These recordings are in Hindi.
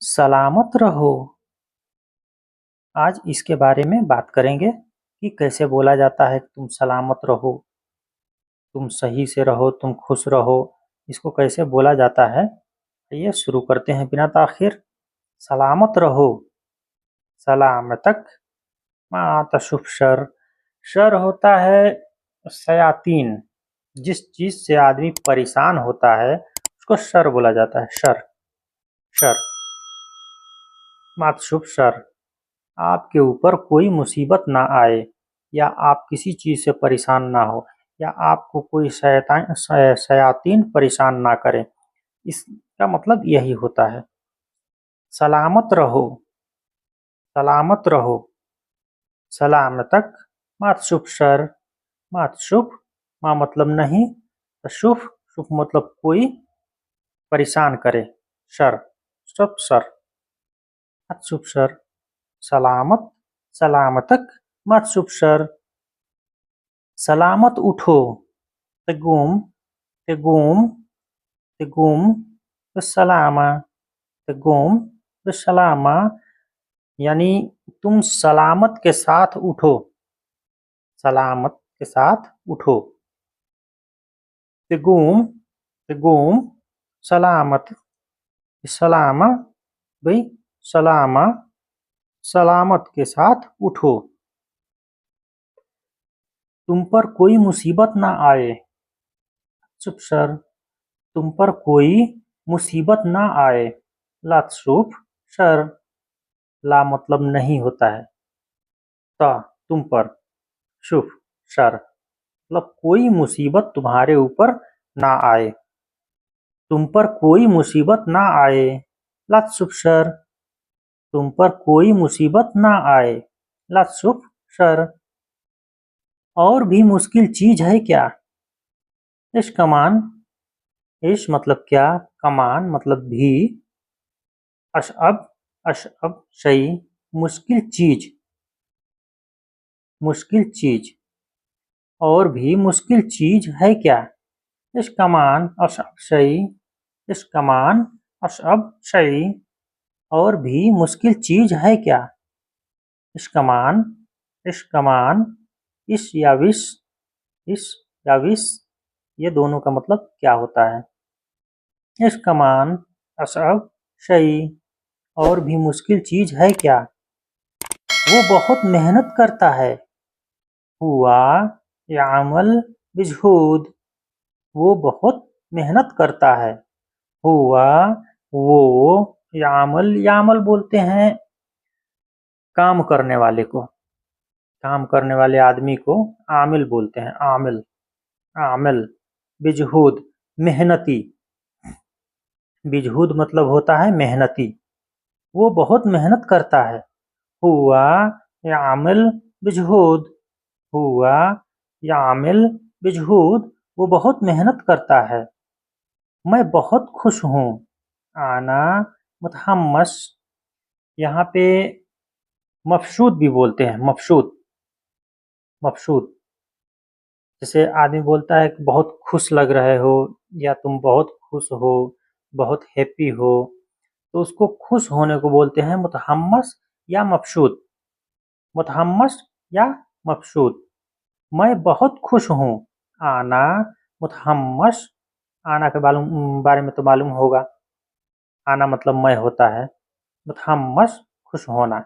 सलामत रहो। आज इसके बारे में बात करेंगे कि कैसे बोला जाता है कि तुम सलामत रहो, तुम सही से रहो, तुम खुश रहो। इसको कैसे बोला जाता है, आइए शुरू करते हैं बिना ताखिर। सलामत रहो, सलामतक मा तशुफ शर। शर होता है शयातीन, जिस चीज से आदमी परेशान होता है उसको शर बोला जाता है। शर, शर, मातशुफ शर। आपके ऊपर कोई मुसीबत ना आए, या आप किसी चीज़ से परेशान ना हो, या आपको कोई शयातीन परेशान ना करें। इसका मतलब यही होता है। सलामत रहो, सलामत रहो, सलामतक मात शुभ शर। मात शुभ, मा मतलब नहीं, शुभ, शुभ मतलब कोई परेशान करे। शर, सब शर, मात शुभ शर। सलामत, सलामतक मात शुभ शर। सलामत उठो, तेगुम, तेगुम, तेगुम बिस्सलामा, तेगुम बिस्सलामा। यानी तुम सलामत के साथ उठो, सलामत के साथ उठो। तेगुम, तेगुम सलामत, सलामा भाई, सलामा, सलामत के साथ उठो। तुम पर कोई मुसीबत ना आए। चुप सर, तुम पर कोई मुसीबत ना आए। लातशुफ शर, ला मतलब नहीं होता है, ता तुम पर, शुफ शर मतलब कोई मुसीबत तुम्हारे ऊपर ना आए। तुम पर कोई मुसीबत ना आए। लातशुफ शर, तुम पर कोई मुसीबत ना आए। लातशुफ शर। और भी मुश्किल चीज है क्या। इश कमान, इश मतलब क्या, कमान मतलब भी, अशअब, अशअब शई मुश्किल चीज, मुश्किल चीज। और भी मुश्किल चीज है क्या। इश कमान अशअब शई, इश कमान अशअब शई। और भी मुश्किल चीज है क्या। इश कमान, इश कमान, इश या विश, इश या विश, ये दोनों का मतलब क्या होता है। इश कमान अशअब शई, और भी मुश्किल चीज है क्या। वो बहुत मेहनत करता है। हुआ यामल बिजहूद, वो बहुत मेहनत करता है। हुआ, वो, यामल, यामल बोलते हैं काम करने वाले को, काम करने वाले आदमी को आमिल बोलते हैं। आमिल, आमिल। बिजहूद मेहनती, बिजहूद मतलब होता है मेहनती। वो बहुत मेहनत करता है। हुआ यामिल बिजहूद, हुआ यामिल बिजहूद, वो बहुत मेहनत करता है। मैं बहुत खुश हूँ। आना मुतहम्मस, यहाँ पे मफशूद भी बोलते हैं। मफशूद, मफशूद जैसे आदमी बोलता है कि बहुत खुश लग रहे हो, या तुम बहुत खुश हो, बहुत हैप्पी हो, तो उसको खुश होने को बोलते हैं मुतहम्मस या मफशूद। मुतहम्मस या मफशूद। मैं बहुत खुश हूँ। आना मुतहम्मस, आना के बारे में तो मालूम होगा। आना मतलब मैं होता है, मुतहम्मस खुश होना।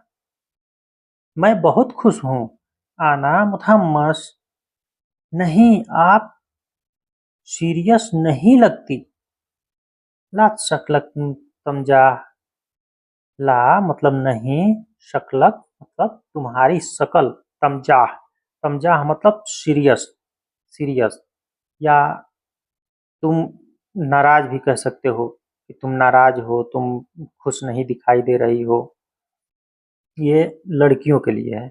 मैं बहुत खुश हूँ। आना मुतहम्मस। नहीं आप सीरियस नहीं लगती। ला शकलक तमजाह, ला मतलब नहीं, शकलक मतलब तुम्हारी शकल, तमजाह, तमजाह मतलब सीरियस, सीरियस। या तुम नाराज भी कह सकते हो कि तुम नाराज हो, तुम खुश नहीं दिखाई दे रही हो। ये लड़कियों के लिए है,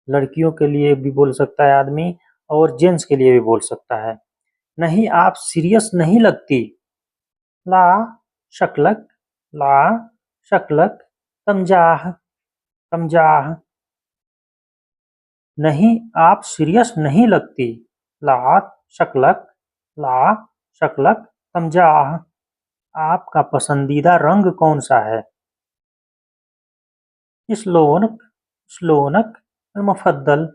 लड़कियों के लिए भी बोल सकता है आदमी, और जेंट्स के लिए भी बोल सकता है। नहीं आप सीरियस नहीं लगती। ला शकलक, ला शकलक तमजाह, तमजाह। नहीं आप सीरियस नहीं लगती। ला शकलक, ला शकलक तमजाह, आपका पसंदीदा रंग कौन सा है? शलोनक शलोनक मुफद्दल।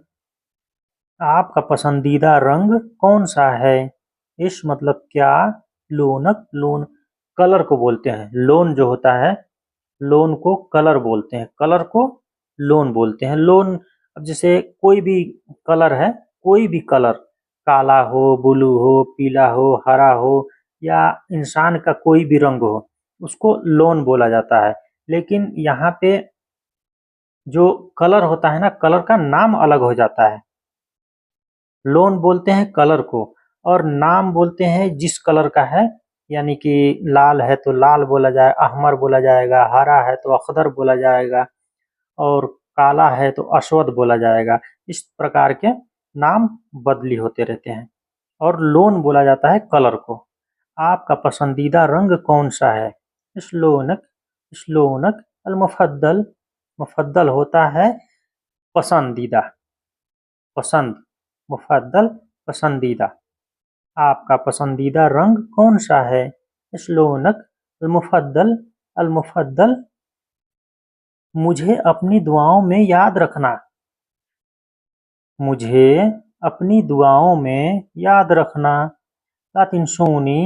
आपका पसंदीदा रंग कौन सा है? इश मतलब क्या, लोनक लोन कलर को बोलते हैं। लोन जो होता है, लोन को कलर बोलते हैं, कलर को लोन बोलते हैं। लोन, अब जैसे कोई भी कलर है, कोई भी कलर, काला हो, ब्लू हो, पीला हो, हरा हो, या इंसान का कोई भी रंग हो, उसको लोन बोला जाता है। लेकिन यहाँ पे जो कलर होता है ना, कलर का नाम अलग हो जाता है। लोन बोलते हैं कलर को, और नाम बोलते हैं जिस कलर का है। यानी कि लाल है तो लाल बोला जाए, अहमर बोला जाएगा, हरा है तो अखदर बोला जाएगा, और काला है तो अस्वद बोला जाएगा। इस प्रकार के नाम बदली होते रहते हैं, और लोन बोला जाता है कलर को। आपका पसंदीदा रंग कौन सा है? स्लोनक स्लोनक अल मुफद्दल। मुफद्दल होता है पसंदीदा, पसंद, मुफद्दल पसंदीदा। आपका पसंदीदा रंग कौन सा है? स्लोनक अल मुफद्दल। मुझे अपनी दुआओं में याद रखना। मुझे अपनी दुआओं में याद रखना। ला तिनसूनी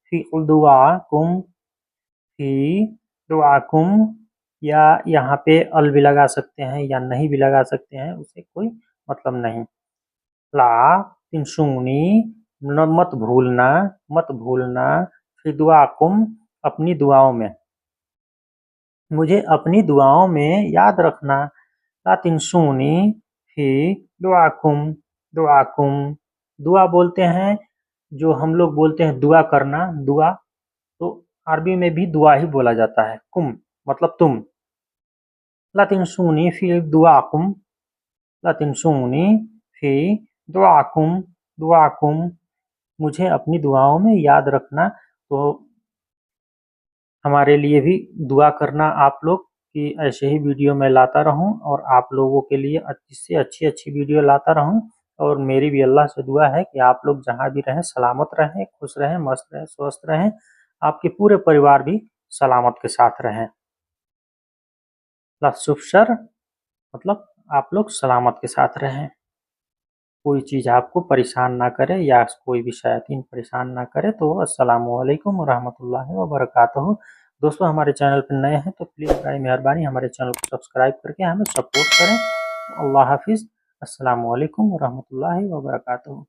फी दुआकुम, फी दुआकुम, या यहाँ पे अल भी लगा सकते हैं या नहीं भी लगा सकते हैं, उसे कोई मतलब नहीं। ला तिनसूनी, मत भूलना, मत भूलना, फी दुआकुम, अपनी दुआओं में, मुझे अपनी दुआओं में याद रखना। ला तिनसूनी फी दुआकुम, दुआकुम, दुआ बोलते हैं, जो हम लोग बोलते हैं दुआ करना, दुआ, तो अरबी में भी दुआ ही बोला जाता है। कुम मतलब तुम। ला तिनसूनी फी दुआकुम, ला तिनसूनी फी दुआकुम, दुआकुम, मुझे अपनी दुआओं में याद रखना। तो हमारे लिए भी दुआ करना आप लोग, कि ऐसे ही वीडियो मैं लाता रहूं, और आप लोगों के लिए अच्छी से अच्छी वीडियो लाता रहूं। और मेरी भी अल्लाह से दुआ है कि आप लोग जहां भी रहें सलामत रहें, खुश रहें, मस्त रहें, स्वस्थ रहें, आपके पूरे परिवार भी सलामत के साथ रहें। लफ्सर मतलब आप लोग सलामत के साथ रहें, कोई चीज़ आपको परेशान ना करे, या कोई भी शैतान परेशान ना करे। तो अस्सलामु अलैकुम रहमतुल्लाहि व बरकातहू। दोस्तों, हमारे चैनल पर नए हैं तो प्लीज़ बड़ी मेहरबानी हमारे चैनल को सब्सक्राइब करके हमें सपोर्ट करें। अल्लाह हाफिज़। अस्सलामु अलैकुम रहमतुल्लाहि व बरकातहू।